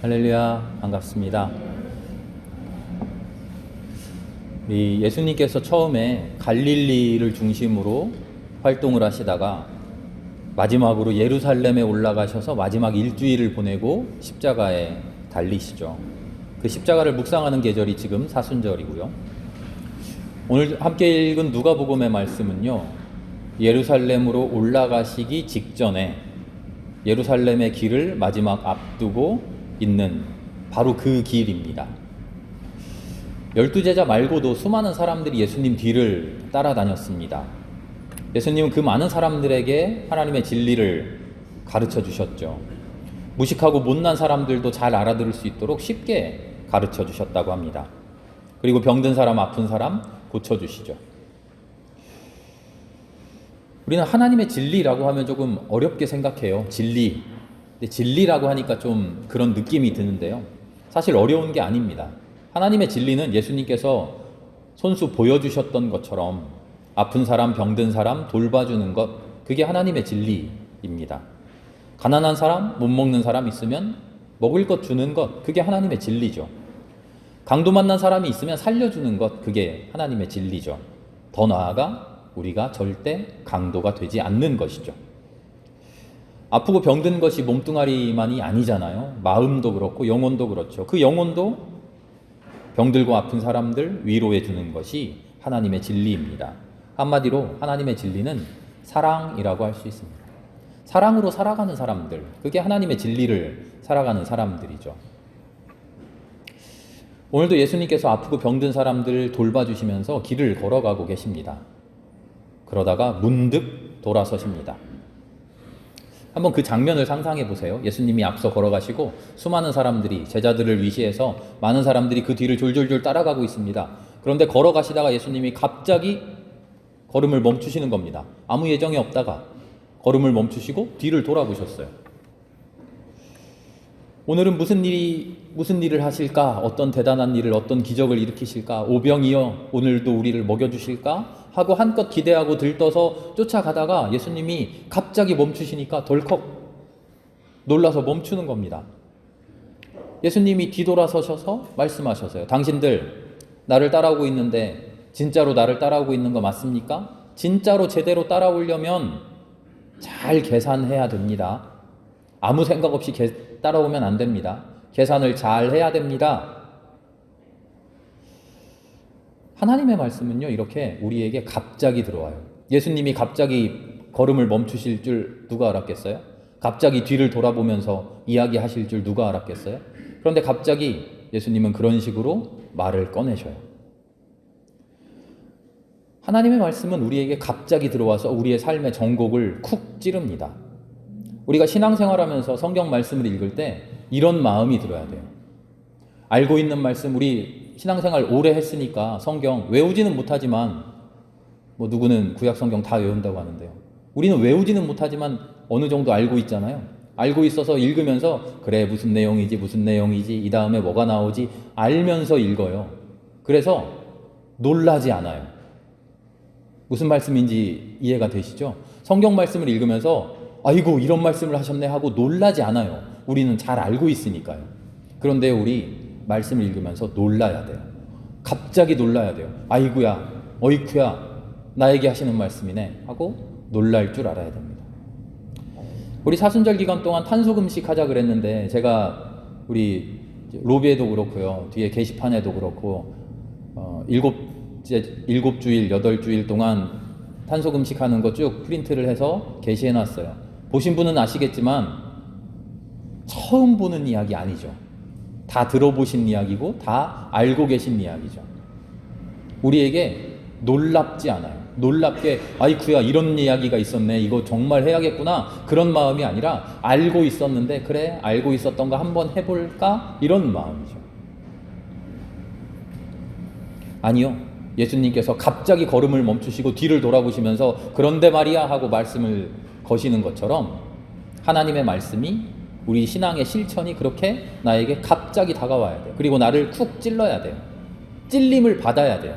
할렐루야, 반갑습니다. 예수님께서 처음에 갈릴리를 중심으로 활동을 하시다가 마지막으로 예루살렘에 올라가셔서 마지막 일주일을 보내고 십자가에 달리시죠. 그 십자가를 묵상하는 계절이 지금 사순절이고요. 오늘 함께 읽은 누가복음의 말씀은요, 예루살렘으로 올라가시기 직전에 예루살렘의 길을 마지막 앞두고 있는 바로 그 길입니다. 12제자 말고도 수많은 사람들이 예수님 뒤를 따라다녔습니다. 예수님은 그 많은 사람들에게 하나님의 진리를 가르쳐 주셨죠. 무식하고 못난 사람들도 잘 알아들을 수 있도록 쉽게 가르쳐 주셨다고 합니다. 그리고 병든 사람, 아픈 사람 고쳐주시죠. 우리는 하나님의 진리라고 하면 조금 어렵게 생각해요. 진리. 근데 진리라고 하니까 좀 그런 느낌이 드는데요. 사실 어려운 게 아닙니다. 하나님의 진리는 예수님께서 손수 보여주셨던 것처럼 아픈 사람, 병든 사람 돌봐주는 것, 그게 하나님의 진리입니다. 가난한 사람, 못 먹는 사람 있으면 먹을 것 주는 것, 그게 하나님의 진리죠. 강도 만난 사람이 있으면 살려주는 것, 그게 하나님의 진리죠. 더 나아가 우리가 절대 강도가 되지 않는 것이죠. 아프고 병든 것이 몸뚱아리만이 아니잖아요. 마음도 그렇고 영혼도 그렇죠. 그 영혼도 병들고 아픈 사람들 위로해 주는 것이 하나님의 진리입니다. 한마디로 하나님의 진리는 사랑이라고 할 수 있습니다. 사랑으로 살아가는 사람들, 그게 하나님의 진리를 살아가는 사람들이죠. 오늘도 예수님께서 아프고 병든 사람들을 돌봐주시면서 길을 걸어가고 계십니다. 그러다가 문득 돌아서십니다. 한번 그 장면을 상상해 보세요. 예수님이 앞서 걸어가시고 수많은 사람들이, 제자들을 위시해서 많은 사람들이 그 뒤를 졸졸졸 따라가고 있습니다. 그런데 걸어가시다가 예수님이 갑자기 걸음을 멈추시는 겁니다. 아무 예정이 없다가 걸음을 멈추시고 뒤를 돌아보셨어요. 오늘은 무슨 일을 하실까? 어떤 대단한 일을, 어떤 기적을 일으키실까? 오병이여 오늘도 우리를 먹여주실까? 하고 한껏 기대하고 들떠서 쫓아가다가 예수님이 갑자기 멈추시니까 덜컥 놀라서 멈추는 겁니다. 예수님이 뒤돌아서셔서 말씀하셨어요. 당신들 나를 따라오고 있는데 진짜로 나를 따라오고 있는 거 맞습니까? 진짜로 제대로 따라오려면 잘 계산해야 됩니다. 아무 생각 없이 따라오면 안 됩니다. 계산을 잘 해야 됩니다. 하나님의 말씀은요, 이렇게 우리에게 갑자기 들어와요. 예수님이 갑자기 걸음을 멈추실 줄 누가 알았겠어요? 갑자기 뒤를 돌아보면서 이야기하실 줄 누가 알았겠어요? 그런데 갑자기 예수님은 그런 식으로 말을 꺼내셔요. 하나님의 말씀은 우리에게 갑자기 들어와서 우리의 삶의 전곡을 쿡 찌릅니다. 우리가 신앙생활하면서 성경 말씀을 읽을 때 이런 마음이 들어야 돼요. 알고 있는 말씀, 우리 신앙생활 오래 했으니까 성경 외우지는 못하지만, 누구는 구약 성경 다 외운다고 하는데요. 우리는 외우지는 못하지만 어느 정도 알고 있잖아요. 알고 있어서 읽으면서 그래 무슨 내용이지 이 다음에 뭐가 나오지 알면서 읽어요. 그래서 놀라지 않아요. 무슨 말씀인지 이해가 되시죠? 성경 말씀을 읽으면서 아이고 이런 말씀을 하셨네 하고 놀라지 않아요. 우리는 잘 알고 있으니까요. 그런데 우리 말씀을 읽으면서 놀라야 돼요. 갑자기 놀라야 돼요. 아이고야, 어이쿠야, 나에게 하시는 말씀이네 하고 놀랄 줄 알아야 됩니다. 우리 사순절 기간 동안 탄수금식 하자 그랬는데 제가 우리 로비에도 그렇고요, 뒤에 게시판에도 그렇고 7주일, 8주일 동안 탄소금식 하는 거 쭉 프린트를 해서 게시해놨어요. 보신 분은 아시겠지만 처음 보는 이야기 아니죠. 다 들어보신 이야기고 다 알고 계신 이야기죠. 우리에게 놀랍지 않아요. 놀랍게 아이쿠야 이런 이야기가 있었네, 이거 정말 해야겠구나, 그런 마음이 아니라 알고 있었는데 그래 알고 있었던 거 한번 해볼까, 이런 마음이죠. 아니요, 예수님께서 갑자기 걸음을 멈추시고 뒤를 돌아보시면서 그런데 말이야 하고 말씀을 거시는 것처럼 하나님의 말씀이, 우리 신앙의 실천이 그렇게 나에게 갑자기 다가와야 돼요. 그리고 나를 쿡 찔러야 돼요. 찔림을 받아야 돼요.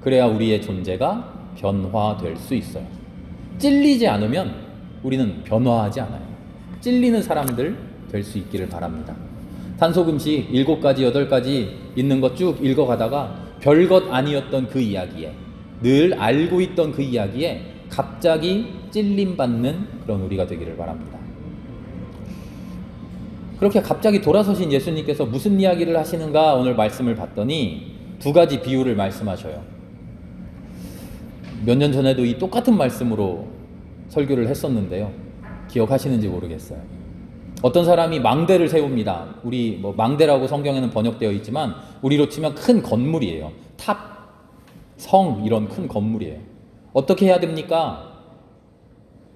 그래야 우리의 존재가 변화될 수 있어요. 찔리지 않으면 우리는 변화하지 않아요. 찔리는 사람들 될 수 있기를 바랍니다. 탄소금식 7가지, 8가지 있는 것 쭉 읽어가다가 별것 아니었던 그 이야기에, 늘 알고 있던 그 이야기에 갑자기 찔림받는 그런 우리가 되기를 바랍니다. 그렇게 갑자기 돌아서신 예수님께서 무슨 이야기를 하시는가 오늘 말씀을 봤더니 2가지 비유를 말씀하셔요. 몇 년 전에도 이 똑같은 말씀으로 설교를 했었는데요. 기억하시는지 모르겠어요. 어떤 사람이 망대를 세웁니다. 우리 망대라고 성경에는 번역되어 있지만 우리로 치면 큰 건물이에요. 탑, 성 이런 큰 건물이에요. 어떻게 해야 됩니까?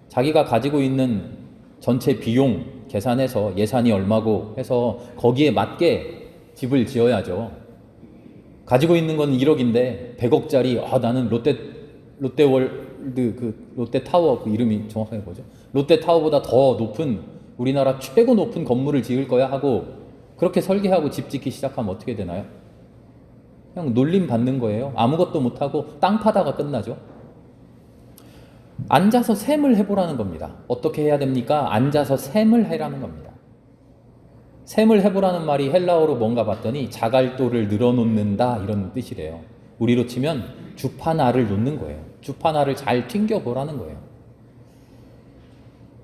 자기가 가지고 있는 전체 비용 계산해서 예산이 얼마고 해서 거기에 맞게 집을 지어야죠. 가지고 있는 건 1억인데 100억짜리 나는 롯데월드 롯데타워 이름이 정확하게 뭐죠? 롯데타워보다 더 높은 우리나라 최고 높은 건물을 지을 거야 하고 그렇게 설계하고 집 짓기 시작하면 어떻게 되나요? 그냥 놀림 받는 거예요. 아무것도 못하고 땅 파다가 끝나죠. 앉아서 셈을 해보라는 겁니다. 어떻게 해야 됩니까? 앉아서 셈을 해라는 겁니다. 셈을 해보라는 말이 헬라어로 뭔가 봤더니 자갈도를 늘어놓는다 이런 뜻이래요. 우리로 치면 주파나를 놓는 거예요. 주파나를 잘 튕겨보라는 거예요.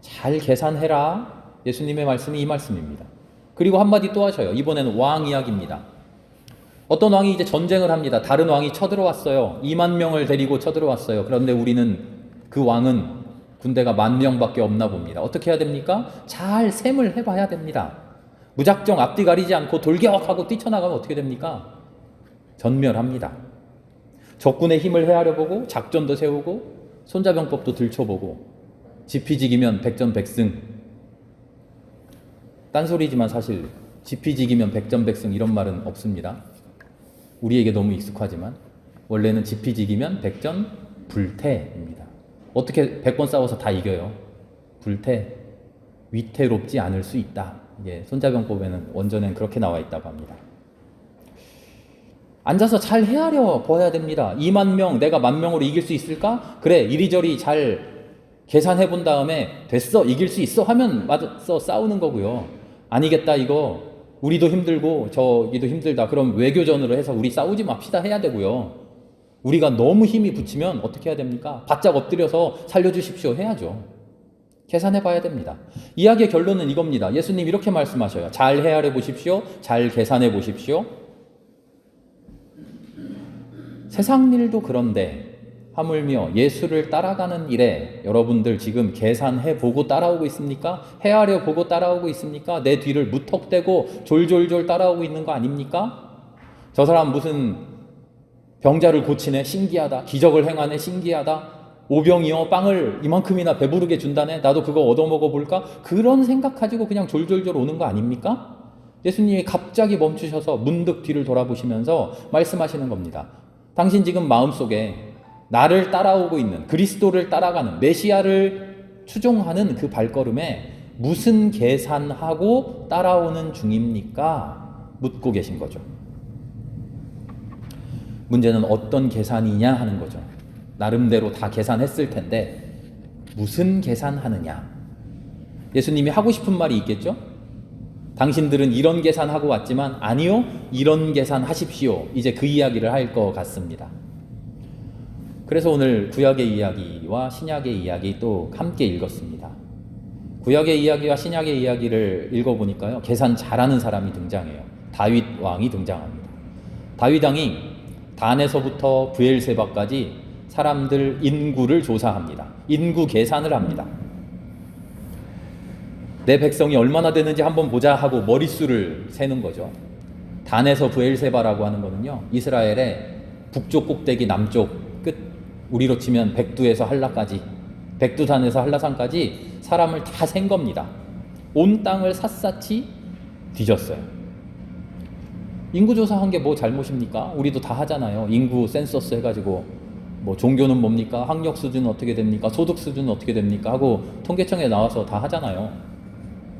잘 계산해라. 예수님의 말씀이 이 말씀입니다. 그리고 한마디 또 하셔요. 이번에는 왕 이야기입니다. 어떤 왕이 이제 전쟁을 합니다. 다른 왕이 쳐들어왔어요. 2만 명을 데리고 쳐들어왔어요. 그런데 우리는 그 왕은 군대가 10,000명밖에 없나 봅니다. 어떻게 해야 됩니까? 잘 셈을 해봐야 됩니다. 무작정 앞뒤 가리지 않고 돌격하고 뛰쳐나가면 어떻게 됩니까? 전멸합니다. 적군의 힘을 헤아려 보고 작전도 세우고 손자병법도 들춰보고 지피지기면 백전백승. 딴소리지만 사실 지피지기면 백전백승 이런 말은 없습니다. 우리에게 너무 익숙하지만 원래는 지피지기면 백전불태입니다. 어떻게 100번 싸워서 다 이겨요? 불태, 위태롭지 않을 수 있다. 이게 손자병법에는 원전엔 그렇게 나와 있다고 합니다. 앉아서 잘 헤아려 봐야 됩니다. 2만 명, 내가 10,000명으로 이길 수 있을까? 그래, 이리저리 잘 계산해 본 다음에 됐어, 이길 수 있어 하면 맞서 싸우는 거고요. 아니겠다, 이거 우리도 힘들고 저기도 힘들다. 그럼 외교전으로 해서 우리 싸우지 맙시다 해야 되고요. 우리가 너무 힘이 붙이면 어떻게 해야 됩니까? 바짝 엎드려서 살려주십시오 해야죠. 계산해 봐야 됩니다. 이야기의 결론은 이겁니다. 예수님 이렇게 말씀하셔요. 잘 헤아려 보십시오. 잘 계산해 보십시오. 세상 일도 그런데 하물며 예수를 따라가는 일에 여러분들 지금 계산해 보고 따라오고 있습니까? 헤아려 보고 따라오고 있습니까? 내 뒤를 무턱대고 졸졸졸 따라오고 있는 거 아닙니까? 저 사람 무슨 병자를 고치네 신기하다. 기적을 행하네 신기하다. 오병이어 빵을 이만큼이나 배부르게 준다네. 나도 그거 얻어먹어 볼까? 그런 생각 가지고 그냥 졸졸졸 오는 거 아닙니까? 예수님이 갑자기 멈추셔서 문득 뒤를 돌아보시면서 말씀하시는 겁니다. 당신 지금 마음속에 나를 따라오고 있는 그리스도를 따라가는 메시아를 추종하는 그 발걸음에 무슨 계산하고 따라오는 중입니까? 묻고 계신 거죠. 문제는 어떤 계산이냐 하는 거죠. 나름대로 다 계산했을 텐데 무슨 계산하느냐. 예수님이 하고 싶은 말이 있겠죠? 당신들은 이런 계산하고 왔지만 아니요, 이런 계산하십시오. 이제 그 이야기를 할 것 같습니다. 그래서 오늘 구약의 이야기와 신약의 이야기 또 함께 읽었습니다. 구약의 이야기와 신약의 이야기를 읽어보니까요, 계산 잘하는 사람이 등장해요. 다윗 왕이 등장합니다. 다윗 왕이 단에서부터 브엘세바까지 사람들 인구를 조사합니다. 인구 계산을 합니다. 내 백성이 얼마나 되는지 한번 보자 하고 머릿수를 세는 거죠. 단에서 브엘세바라고 하는 거는요, 이스라엘의 북쪽 꼭대기 남쪽 끝, 우리로 치면 백두에서 한라까지, 백두산에서 한라산까지 사람을 다 센 겁니다. 온 땅을 샅샅이 뒤졌어요. 인구조사한 게 뭐 잘못입니까? 우리도 다 하잖아요. 인구 센서스 해가지고 뭐 종교는 뭡니까? 학력 수준은 어떻게 됩니까? 소득 수준은 어떻게 됩니까? 하고 통계청에 나와서 다 하잖아요.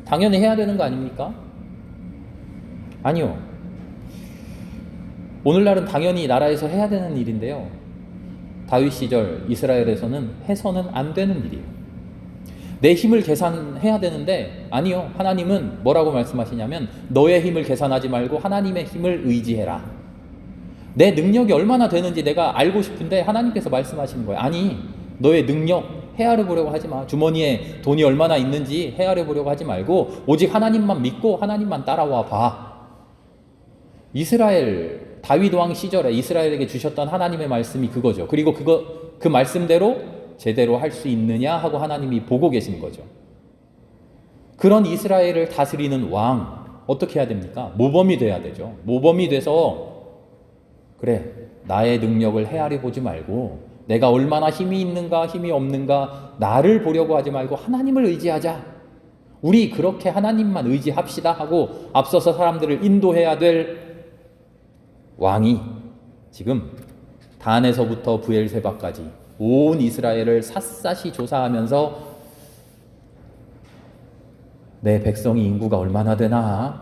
당연히 해야 되는 거 아닙니까? 아니요. 오늘날은 당연히 나라에서 해야 되는 일인데요, 다윗 시절 이스라엘에서는 해서는 안 되는 일이에요. 내 힘을 계산해야 되는데 아니요. 하나님은 뭐라고 말씀하시냐면 너의 힘을 계산하지 말고 하나님의 힘을 의지해라. 내 능력이 얼마나 되는지 내가 알고 싶은데 하나님께서 말씀하시는 거예요. 아니, 너의 능력 헤아려 보려고 하지 마. 주머니에 돈이 얼마나 있는지 헤아려 보려고 하지 말고 오직 하나님만 믿고 하나님만 따라와 봐. 이스라엘 다윗 왕 시절에 이스라엘에게 주셨던 하나님의 말씀이 그거죠. 그리고 그 말씀대로 제대로 할 수 있느냐 하고 하나님이 보고 계신 거죠. 그런 이스라엘을 다스리는 왕 어떻게 해야 됩니까? 모범이 돼야 되죠. 모범이 돼서 그래, 나의 능력을 헤아려 보지 말고 내가 얼마나 힘이 있는가 힘이 없는가 나를 보려고 하지 말고 하나님을 의지하자. 우리 그렇게 하나님만 의지합시다 하고 앞서서 사람들을 인도해야 될 왕이 지금 단에서부터 브엘세바까지 온 이스라엘을 샅샅이 조사하면서 내 백성이 인구가 얼마나 되나,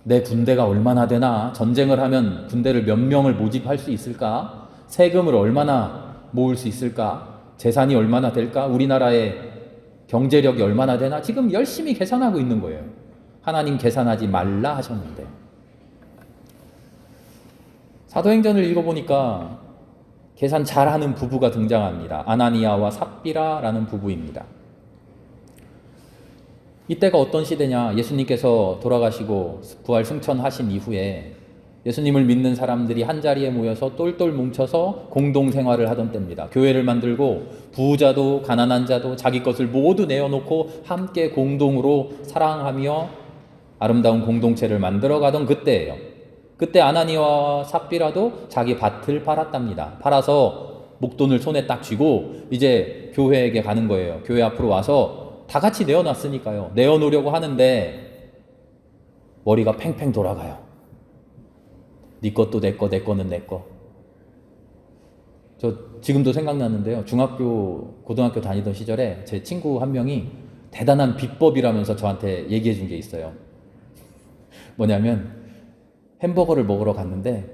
내 군대가 얼마나 되나, 전쟁을 하면 군대를 몇 명을 모집할 수 있을까, 세금을 얼마나 모을 수 있을까, 재산이 얼마나 될까, 우리나라의 경제력이 얼마나 되나 지금 열심히 계산하고 있는 거예요. 하나님 계산하지 말라 하셨는데. 사도행전을 읽어보니까 계산 잘하는 부부가 등장합니다. 아나니아와 삽비라라는 부부입니다. 이때가 어떤 시대냐? 예수님께서 돌아가시고 부활 승천하신 이후에 예수님을 믿는 사람들이 한자리에 모여서 똘똘 뭉쳐서 공동생활을 하던 때입니다. 교회를 만들고 부자도 가난한 자도 자기 것을 모두 내어놓고 함께 공동으로 사랑하며 아름다운 공동체를 만들어가던 그때예요. 그때 아나니아와 삽비라도 자기 밭을 팔았답니다. 팔아서 목돈을 손에 딱 쥐고 이제 교회에게 가는 거예요. 교회 앞으로 와서 다 같이 내어놨으니까요. 내어놓으려고 하는데 머리가 팽팽 돌아가요. 네 것도 내 거, 내 거는 내 거. 저 지금도 생각나는데요. 중학교, 고등학교 다니던 시절에 제 친구 한 명이 대단한 비법이라면서 저한테 얘기해 준 게 있어요. 뭐냐면 햄버거를 먹으러 갔는데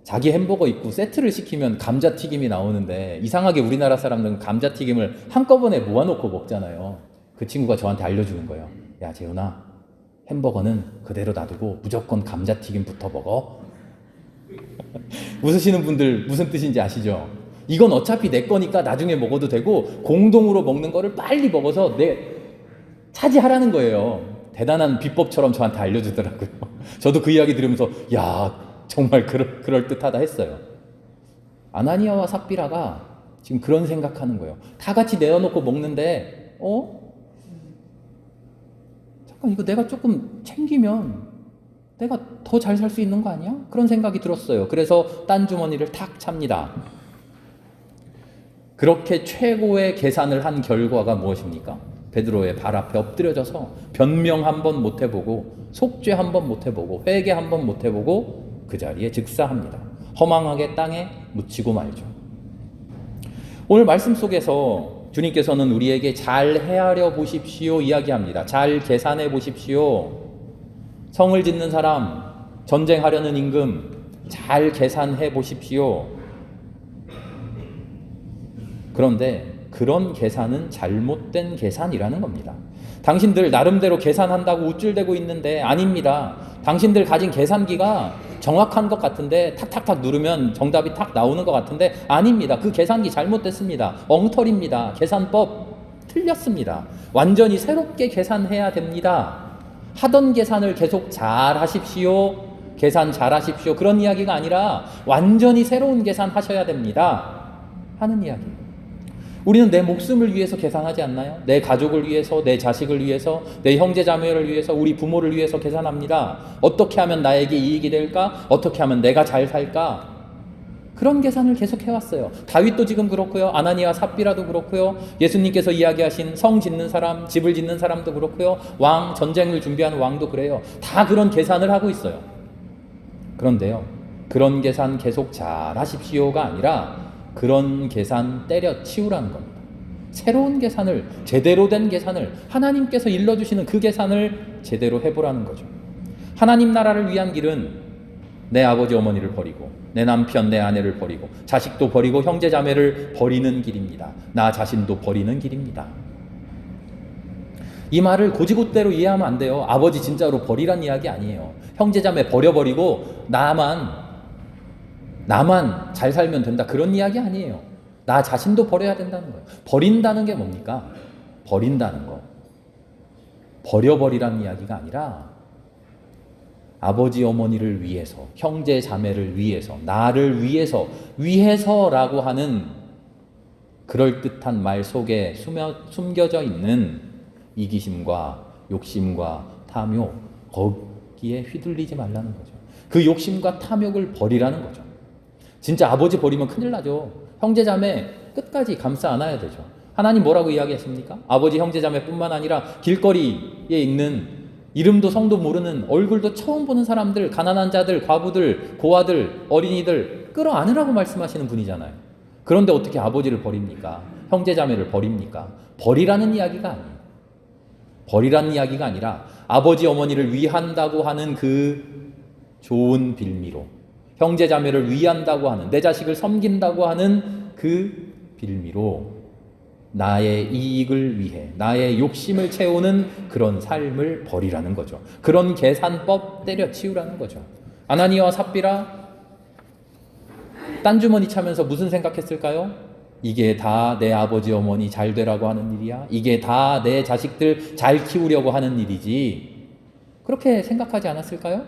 자기 햄버거 있고 세트를 시키면 감자튀김이 나오는데 이상하게 우리나라 사람들은 감자튀김을 한꺼번에 모아놓고 먹잖아요. 그 친구가 저한테 알려주는 거예요. 야, 재훈아, 햄버거는 그대로 놔두고 무조건 감자튀김부터 먹어. 웃으시는 분들 무슨 뜻인지 아시죠? 이건 어차피 내 거니까 나중에 먹어도 되고 공동으로 먹는 거를 빨리 먹어서 차지하라는 거예요. 대단한 비법처럼 저한테 알려주더라고요. 저도 그 이야기 들으면서 야, 정말 그럴듯하다 했어요. 아나니아와 삽비라가 지금 그런 생각하는 거예요. 다 같이 내어놓고 먹는데 잠깐 이거 내가 조금 챙기면 내가 더 잘 살 수 있는 거 아니야? 그런 생각이 들었어요. 그래서 딴 주머니를 탁 찹니다. 그렇게 최고의 계산을 한 결과가 무엇입니까? 베드로의 발 앞에 엎드려져서 변명 한 번 못 해보고 속죄 한 번 못 해보고 회개 한 번 못 해보고 그 자리에 즉사합니다. 허망하게 땅에 묻히고 말죠. 오늘 말씀 속에서 주님께서는 우리에게 잘 헤아려 보십시오 이야기합니다. 잘 계산해 보십시오. 성을 짓는 사람, 전쟁하려는 임금 잘 계산해 보십시오. 그런데 그런 계산은 잘못된 계산이라는 겁니다. 당신들 나름대로 계산한다고 우쭐대고 있는데 아닙니다. 당신들 가진 계산기가 정확한 것 같은데 탁탁탁 누르면 정답이 탁 나오는 것 같은데 아닙니다. 그 계산기 잘못됐습니다. 엉터리입니다. 계산법 틀렸습니다. 완전히 새롭게 계산해야 됩니다. 하던 계산을 계속 잘 하십시오. 계산 잘 하십시오. 그런 이야기가 아니라 완전히 새로운 계산 하셔야 됩니다. 하는 이야기예요. 우리는 내 목숨을 위해서 계산하지 않나요? 내 가족을 위해서, 내 자식을 위해서, 내 형제 자매를 위해서, 우리 부모를 위해서 계산합니다. 어떻게 하면 나에게 이익이 될까? 어떻게 하면 내가 잘 살까? 그런 계산을 계속 해왔어요. 다윗도 지금 그렇고요. 아나니아 삽비라도 그렇고요. 예수님께서 이야기하신 성 짓는 사람, 집을 짓는 사람도 그렇고요. 왕, 전쟁을 준비하는 왕도 그래요. 다 그런 계산을 하고 있어요. 그런데요, 그런 계산 계속 잘 하십시오가 아니라 그런 계산 때려치우라는 겁니다. 새로운 계산을, 제대로 된 계산을, 하나님께서 일러주시는 그 계산을 제대로 해보라는 거죠. 하나님 나라를 위한 길은 내 아버지 어머니를 버리고 내 남편 내 아내를 버리고 자식도 버리고 형제 자매를 버리는 길입니다. 나 자신도 버리는 길입니다. 이 말을 고지고대로 이해하면 안 돼요. 아버지 진짜로 버리란 이야기 아니에요. 형제자매 버려버리고 나만 잘 살면 된다, 그런 이야기 아니에요. 나 자신도 버려야 된다는 거예요. 버린다는 게 뭡니까? 버린다는 거. 버려버리란 이야기가 아니라 아버지 어머니를 위해서, 형제 자매를 위해서, 나를 위해서라고 하는 그럴듯한 말 속에 숨겨져 있는 이기심과 욕심과 탐욕, 거기에 휘둘리지 말라는 거죠. 그 욕심과 탐욕을 버리라는 거죠. 진짜 아버지 버리면 큰일 나죠. 형제 자매 끝까지 감싸 안아야 되죠. 하나님 뭐라고 이야기했습니까? 아버지 형제 자매뿐만 아니라 길거리에 있는 이름도 성도 모르는, 얼굴도 처음 보는 사람들, 가난한 자들, 과부들, 고아들, 어린이들 끌어안으라고 말씀하시는 분이잖아요. 그런데 어떻게 아버지를 버립니까? 형제 자매를 버립니까? 버리라는 이야기가 아니에요. 버리라는 이야기가 아니라 아버지 어머니를 위한다고 하는 그 좋은 빌미로, 형제 자매를 위한다고 하는, 내 자식을 섬긴다고 하는 그 빌미로 나의 이익을 위해, 나의 욕심을 채우는 그런 삶을 버리라는 거죠. 그런 계산법 때려치우라는 거죠. 아나니아와 삽비라 딴주머니 차면서 무슨 생각했을까요? 이게 다 내 아버지 어머니 잘 되라고 하는 일이야? 이게 다 내 자식들 잘 키우려고 하는 일이지? 그렇게 생각하지 않았을까요?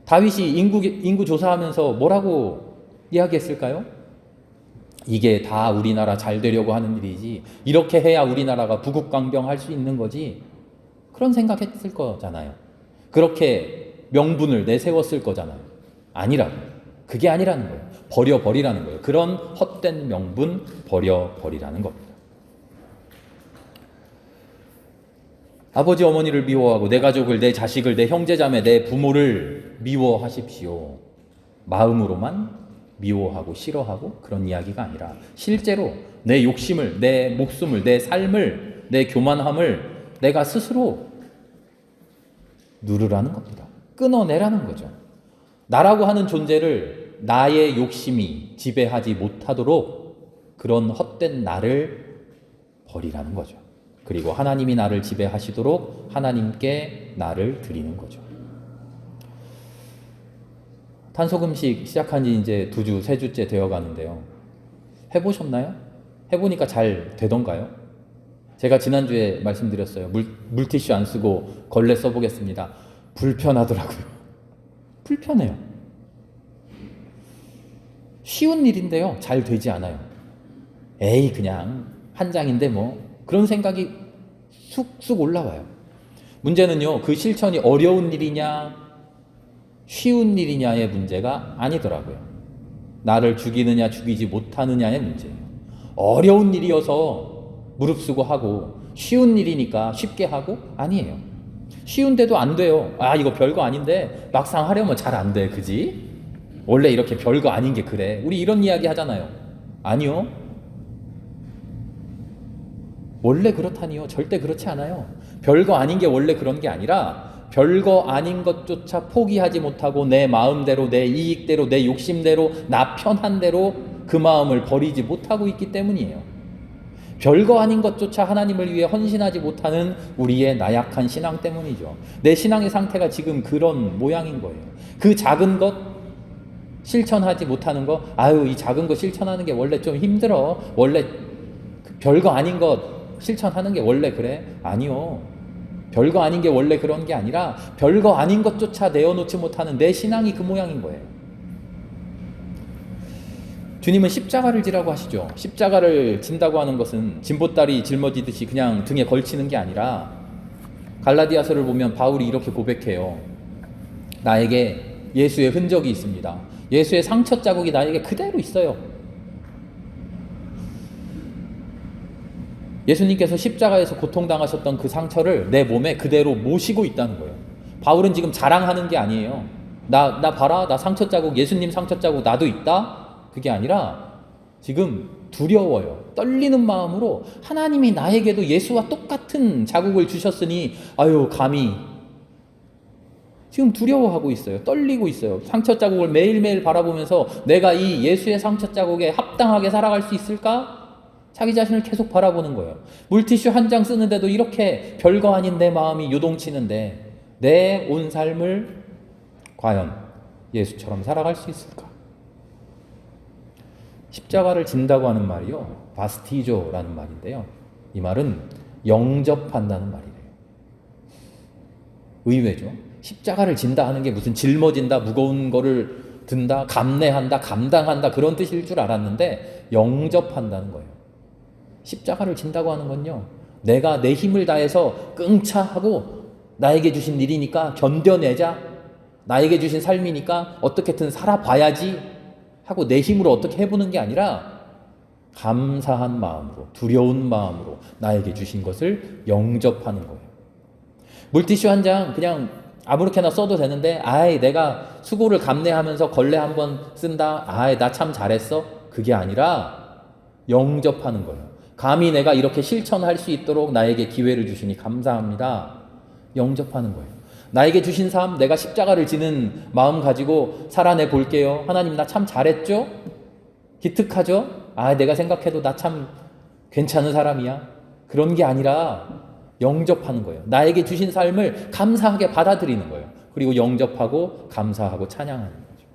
다윗이 인구 조사하면서 뭐라고 이야기했을까요? 이게 다 우리나라 잘 되려고 하는 일이지, 이렇게 해야 우리나라가 부국강병할 수 있는 거지, 그런 생각했을 거잖아요. 그렇게 명분을 내세웠을 거잖아요. 아니라고. 그게 아니라는 거예요. 버려버리라는 거예요. 그런 헛된 명분 버려버리라는 겁니다. 아버지 어머니를 미워하고 내 가족을, 내 자식을, 내 형제자매, 내 부모를 미워하십시오. 마음으로만 미워하고 싫어하고 그런 이야기가 아니라 실제로 내 욕심을, 내 목숨을, 내 삶을, 내 교만함을 내가 스스로 누르라는 겁니다. 끊어내라는 거죠. 나라고 하는 존재를 나의 욕심이 지배하지 못하도록 그런 헛된 나를 버리라는 거죠. 그리고 하나님이 나를 지배하시도록 하나님께 나를 드리는 거죠. 탄소금식 시작한 지 이제 2주, 3주째 되어 가는데요. 해보셨나요? 해보니까 잘 되던가요? 제가 지난주에 말씀드렸어요. 물티슈 안 쓰고 걸레 써보겠습니다. 불편하더라고요. 불편해요. 쉬운 일인데요. 잘 되지 않아요. 에이, 그냥 한 장인데 뭐, 그런 생각이 쑥쑥 올라와요. 문제는요, 그 실천이 어려운 일이냐 쉬운 일이냐의 문제가 아니더라고요. 나를 죽이느냐 죽이지 못하느냐의 문제예요. 어려운 일이어서 무릅쓰고 하고 쉬운 일이니까 쉽게 하고, 아니에요. 쉬운데도 안 돼요. 아, 이거 별거 아닌데 막상 하려면 잘 안 돼. 그지? 원래 이렇게 별거 아닌 게 그래. 우리 이런 이야기 하잖아요. 아니요. 원래 그렇다니요. 절대 그렇지 않아요. 별거 아닌 게 원래 그런 게 아니라 별거 아닌 것조차 포기하지 못하고 내 마음대로, 내 이익대로, 내 욕심대로, 나 편한 대로 그 마음을 버리지 못하고 있기 때문이에요. 별거 아닌 것조차 하나님을 위해 헌신하지 못하는 우리의 나약한 신앙 때문이죠. 내 신앙의 상태가 지금 그런 모양인 거예요. 그 작은 것 실천하지 못하는 거, 아유, 이 작은 거 실천하는 게 원래 좀 힘들어. 원래 별거 아닌 것 실천하는 게 원래 그래? 아니요. 별거 아닌 게 원래 그런 게 아니라 별거 아닌 것조차 내어놓지 못하는 내 신앙이 그 모양인 거예요. 주님은 십자가를 지라고 하시죠. 십자가를 진다고 하는 것은 진보다리 짊어지듯이 그냥 등에 걸치는 게 아니라, 갈라디아서를 보면 바울이 이렇게 고백해요. 나에게 예수의 흔적이 있습니다. 예수의 상처 자국이 나에게 그대로 있어요. 예수님께서 십자가에서 고통당하셨던 그 상처를 내 몸에 그대로 모시고 있다는 거예요. 바울은 지금 자랑하는 게 아니에요. 나 봐라, 나 상처 자국, 예수님 상처 자국 나도 있다? 그게 아니라 지금 두려워요. 떨리는 마음으로 하나님이 나에게도 예수와 똑같은 자국을 주셨으니 아유, 감히, 지금 두려워하고 있어요. 떨리고 있어요. 상처 자국을 매일매일 바라보면서 내가 이 예수의 상처 자국에 합당하게 살아갈 수 있을까? 자기 자신을 계속 바라보는 거예요. 물티슈 한 장 쓰는데도 이렇게 별거 아닌 내 마음이 요동치는데 내 온 삶을 과연 예수처럼 살아갈 수 있을까? 십자가를 진다고 하는 말이요, 바스티조라는 말인데요. 이 말은 영접한다는 말이래요. 의외죠. 십자가를 진다 하는 게 무슨 짊어진다, 무거운 거를 든다, 감내한다, 감당한다 그런 뜻일 줄 알았는데 영접한다는 거예요. 십자가를 진다고 하는 건요, 내가 내 힘을 다해서 끙차하고 나에게 주신 일이니까 견뎌내자, 나에게 주신 삶이니까 어떻게든 살아봐야지 하고 내 힘으로 어떻게 해보는 게 아니라 감사한 마음으로, 두려운 마음으로 나에게 주신 것을 영접하는 거예요. 물티슈 한 장 그냥 아무렇게나 써도 되는데 내가 수고를 감내하면서 걸레 한번 쓴다, 나 참 잘했어, 그게 아니라 영접하는 거예요. 감히 내가 이렇게 실천할 수 있도록 나에게 기회를 주시니 감사합니다. 영접하는 거예요. 나에게 주신 삶, 내가 십자가를 지는 마음 가지고 살아내 볼게요. 하나님, 나 참 잘했죠? 기특하죠? 내가 생각해도 나 참 괜찮은 사람이야. 그런 게 아니라 영접하는 거예요. 나에게 주신 삶을 감사하게 받아들이는 거예요. 그리고 영접하고 감사하고 찬양하는 거죠.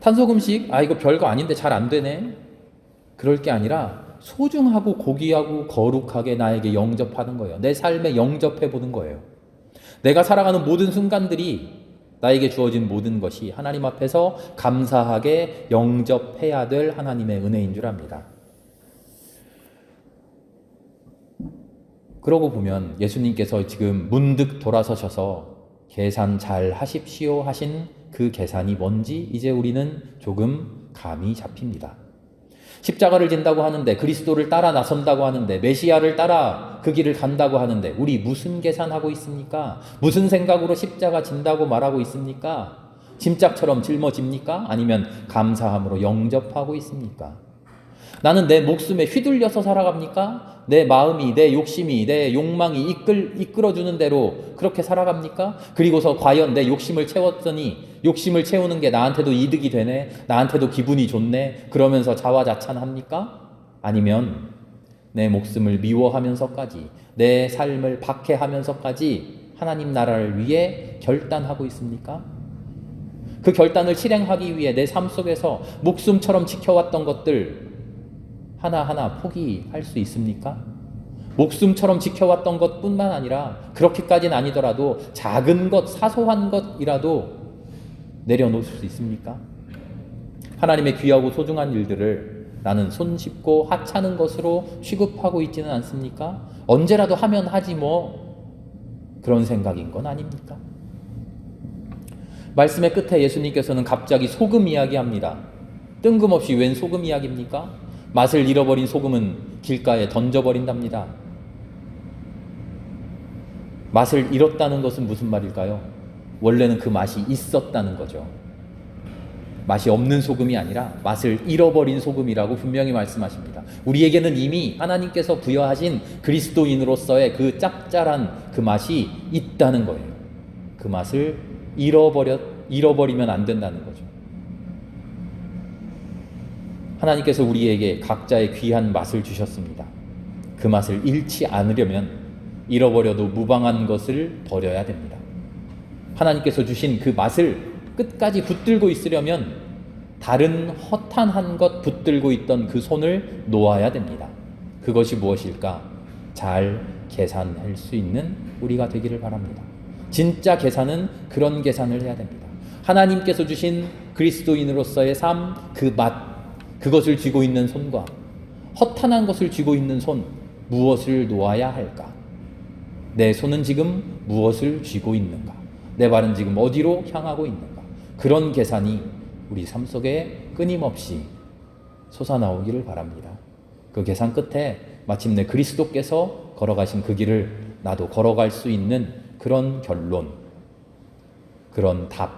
탄소금식, 이거 별거 아닌데 잘 안 되네, 그럴 게 아니라 소중하고 고귀하고 거룩하게 나에게 영접하는 거예요. 내 삶에 영접해 보는 거예요. 내가 살아가는 모든 순간들이, 나에게 주어진 모든 것이 하나님 앞에서 감사하게 영접해야 될 하나님의 은혜인 줄 압니다. 그러고 보면 예수님께서 지금 문득 돌아서셔서 계산 잘 하십시오 하신 그 계산이 뭔지 이제 우리는 조금 감이 잡힙니다. 십자가를 진다고 하는데, 그리스도를 따라 나선다고 하는데, 메시아를 따라 그 길을 간다고 하는데 우리 무슨 계산하고 있습니까? 무슨 생각으로 십자가 진다고 말하고 있습니까? 짐짝처럼 짊어집니까? 아니면 감사함으로 영접하고 있습니까? 나는 내 목숨에 휘둘려서 살아갑니까? 내 마음이, 내 욕심이, 내 욕망이 이끌어주는 대로 그렇게 살아갑니까? 그리고서 과연 내 욕심을 채웠더니 욕심을 채우는 게 나한테도 이득이 되네, 나한테도 기분이 좋네, 그러면서 자화자찬합니까? 아니면 내 목숨을 미워하면서까지, 내 삶을 박해하면서까지 하나님 나라를 위해 결단하고 있습니까? 그 결단을 실행하기 위해 내 삶 속에서 목숨처럼 지켜왔던 것들 하나하나 포기할 수 있습니까? 목숨처럼 지켜왔던 것뿐만 아니라 그렇게까지는 아니더라도 작은 것, 사소한 것이라도 내려놓을 수 있습니까? 하나님의 귀하고 소중한 일들을 나는 손쉽고 하찮은 것으로 취급하고 있지는 않습니까? 언제라도 하면 하지 뭐, 그런 생각인 건 아닙니까? 말씀의 끝에 예수님께서는 갑자기 소금 이야기합니다. 뜬금없이 웬 소금 이야기입니까? 맛을 잃어버린 소금은 길가에 던져버린답니다. 맛을 잃었다는 것은 무슨 말일까요? 원래는 그 맛이 있었다는 거죠. 맛이 없는 소금이 아니라 맛을 잃어버린 소금이라고 분명히 말씀하십니다. 우리에게는 이미 하나님께서 부여하신 그리스도인으로서의 그 짭짤한 그 맛이 있다는 거예요. 그 맛을 잃어버리면 안 된다는 거죠. 하나님께서 우리에게 각자의 귀한 맛을 주셨습니다. 그 맛을 잃지 않으려면 잃어버려도 무방한 것을 버려야 됩니다. 하나님께서 주신 그 맛을 끝까지 붙들고 있으려면 다른 허탄한 것 붙들고 있던 그 손을 놓아야 됩니다. 그것이 무엇일까? 잘 계산할 수 있는 우리가 되기를 바랍니다. 진짜 계산은 그런 계산을 해야 됩니다. 하나님께서 주신 그리스도인으로서의 삶, 그 맛, 그것을 쥐고 있는 손과 허탄한 것을 쥐고 있는 손, 무엇을 놓아야 할까? 내 손은 지금 무엇을 쥐고 있는가? 내 발은 지금 어디로 향하고 있는가? 그런 계산이 우리 삶 속에 끊임없이 솟아나오기를 바랍니다. 그 계산 끝에 마침내 그리스도께서 걸어가신 그 길을 나도 걸어갈 수 있는 그런 결론, 그런 답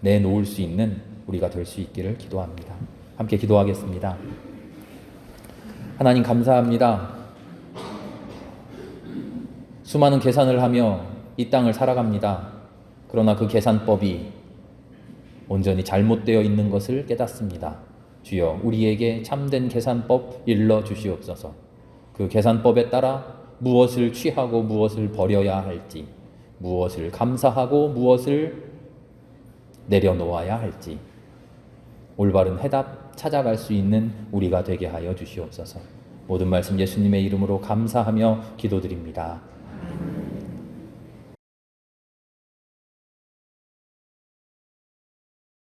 내놓을 수 있는 우리가 될 수 있기를 기도합니다. 함께 기도하겠습니다. 하나님 감사합니다. 수많은 계산을 하며 이 땅을 살아갑니다. 그러나 그 계산법이 온전히 잘못되어 있는 것을 깨닫습니다. 주여 우리에게 참된 계산법 일러 주시옵소서. 그 계산법에 따라 무엇을 취하고 무엇을 버려야 할지, 무엇을 감사하고 무엇을 내려놓아야 할지 올바른 해답 찾아갈 수 있는 우리가 되게 하여 주시옵소서. 모든 말씀 예수님의 이름으로 감사하며 기도드립니다.